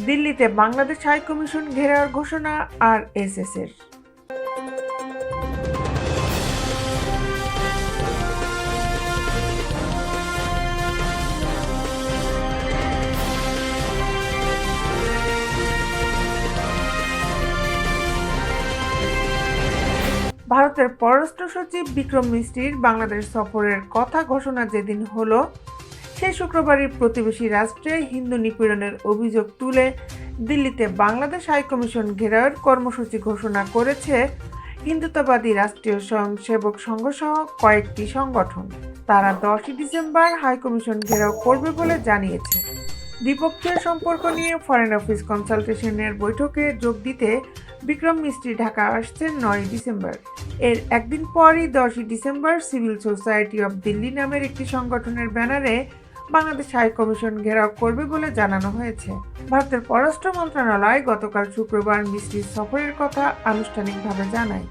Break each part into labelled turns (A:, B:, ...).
A: দিল্লিতে Bangladesh high commission ঘেরাওয়ের ঘোষণা আরএসএসের। ভারতের পররাষ্ট্র সচিব বিক্রম মিশ্রির বাংলাদেশ সফরের কথা ঘোষণা যেদিন হলো, সেই শুক্রবারই প্রতিবেশী রাষ্ট্রে হিন্দু নিপীড়নের অভিযোগ তুলে দিল্লিতে বাংলাদেশ হাইকমিশন ঘেরাওয়ের কর্মসূচি ঘোষণা করেছে হিন্দুত্ববাদী রাষ্ট্রীয় স্বয়ংসেবক সংঘসহ কয়েকটি সংগঠন। তারা 10 ডিসেম্বর হাইকমিশন ঘেরাও করবে বলে জানিয়েছে। দ্বিপক্ষীয় সম্পর্ক নিয়ে ফরেন অফিস কনসালটেশনের বৈঠকে যোগ দিতে বিক্রম মিস্ত্রি ঢাকা আসছেন 9 ডিসেম্বর। এর একদিন পরই 10 December civil society of Delhi নামের একটি সংগঠনের ব্যানারে বাংলাদেশ হাই কমিশন ঘেরাও করবে বলে জানানো হয়েছে। ভারতের পররাষ্ট্র মন্ত্রণালয় গতকাল শুক্রবার মিস্ত্রির সফরের কথা আনুষ্ঠানিকভাবে জানায়।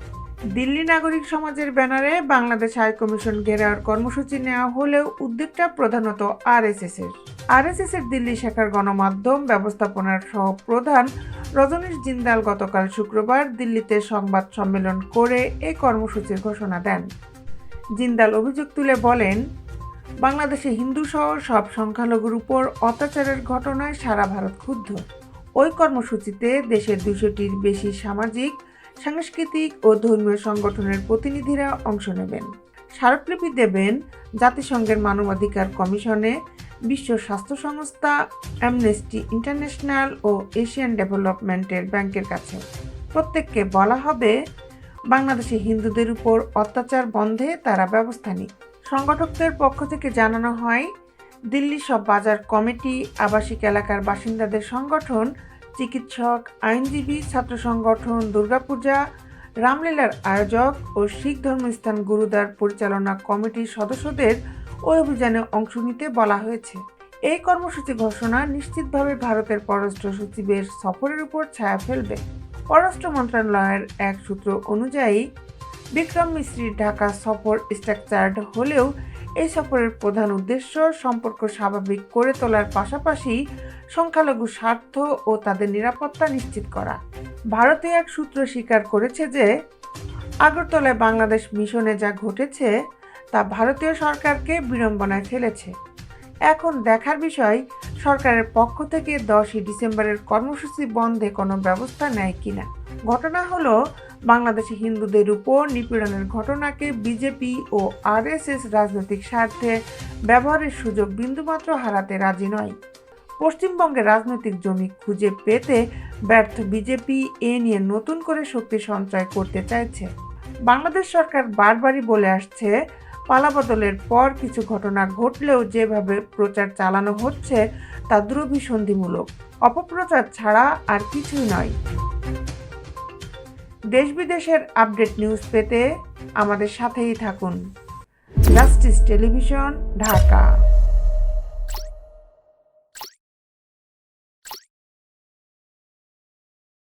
A: দিল্লি নাগরিক সমাজের ব্যানারে বাংলাদেশ হাই কমিশন ঘেরাওয়ের কর্মসূচি নেওয়া হলেও উদ্যোগটা প্রধানত আরএসএসের দিল্লি শাখার গণমাধ্যম ব্যবস্থাপনার সহ প্রধান রজনীশ জিন্দাল গতকাল শুক্রবার দিল্লিতে সংবাদ সম্মেলন করে এই কর্মসূচির ঘোষণা দেন। জিন্দাল অভিযোগ তুলে বলেন, বাংলাদেশে হিন্দু সহ সব সংখ্যালঘুর উপর অত্যাচারের ঘটনায় সারা ভারত ক্ষুব্ধ। ওই কর্মসূচিতে দেশের 200টির বেশি সামাজিক, সাংস্কৃতিক ও ধর্মীয় সংগঠনের প্রতিনিধিরা অংশ নেবেন। স্মারকলিপি দেবেন জাতিসংঘের মানবাধিকার কমিশনে, বিশ্ব স্বাস্থ্য সংস্থা, অ্যামনেস্টি ইন্টারন্যাশনাল ও এশিয়ান ডেভেলপমেন্টের ব্যাংকের কাছে। প্রত্যেককে বলা হবে বাংলাদেশে হিন্দুদের উপর অত্যাচার বন্ধে তারা ব্যবস্থা নিক। সংগঠকদের পক্ষ থেকে জানানো হয়, দিল্লি সব বাজার কমিটি, আবাসিক এলাকার বাসিন্দাদের সংগঠন, চিকিৎসক, আইনজীবী, ছাত্র সংগঠন, দুর্গাপূজা, রামলীলার আয়োজক ও শিখ ধর্মস্থান গুরুদ্বার পরিচালনা কমিটির সদস্যদের ওই অভিযানে অংশ নিতে বলা হয়েছে। এই কর্মসূচি ঘোষণা নিশ্চিতভাবে ভারতের পররাষ্ট্র সচিবের সফরের উপর ছায়া ফেলবে। পররাষ্ট্র মন্ত্রণালয়ের এক সূত্র অনুযায়ী বিক্রম মিশ্রির ঢাকা সফর স্ট্রাকচার্ড হলেও এই সফরের প্রধান উদ্দেশ্য সম্পর্ক স্বাভাবিক করে তোলার পাশাপাশি সংখ্যালঘু স্বার্থ ও তাদের নিরাপত্তা নিশ্চিত করা। ভারতীয় এক সূত্র স্বীকার করেছে যে আগরতলায় বাংলাদেশ মিশনে যা ঘটেছে তা ভারতীয় সরকারকে বিড়ম্বনায় ফেলেছে। এখন দেখার বিষয় সরকারের পক্ষ থেকে 10 ডিসেম্বরের কর্মসূচি বন্ধে কোনো ব্যবস্থা নেয় কিনা। ঘটনা হলো, বাংলাদেশে হিন্দুদের উপর নিপীড়নের ঘটনাকে বিজেপি ও আরএসএস রাজনৈতিক স্বার্থে ব্যবহারের সুযোগ বিন্দুমাত্র হারাতে রাজি নয়। পশ্চিমবঙ্গে রাজনৈতিক জমি খুঁজে পেতে ব্যর্থ বিজেপি এ নিয়ে নতুন করে শক্তি সঞ্চয় করতে চাইছে। বাংলাদেশ সরকার বারবারই বলে আসছে, পালাবদলের পর কিছু ঘটনা ঘটলেও যেভাবে প্রচার চালানো হচ্ছে তা দুরভিসন্ধিমূলক, অপপ্রচার ছাড়া আর কিছুই নয়। দেশ বিদেশের আপডেট নিউজ পেতে আমাদের সাথেই থাকুন। Justice television, Dhaka.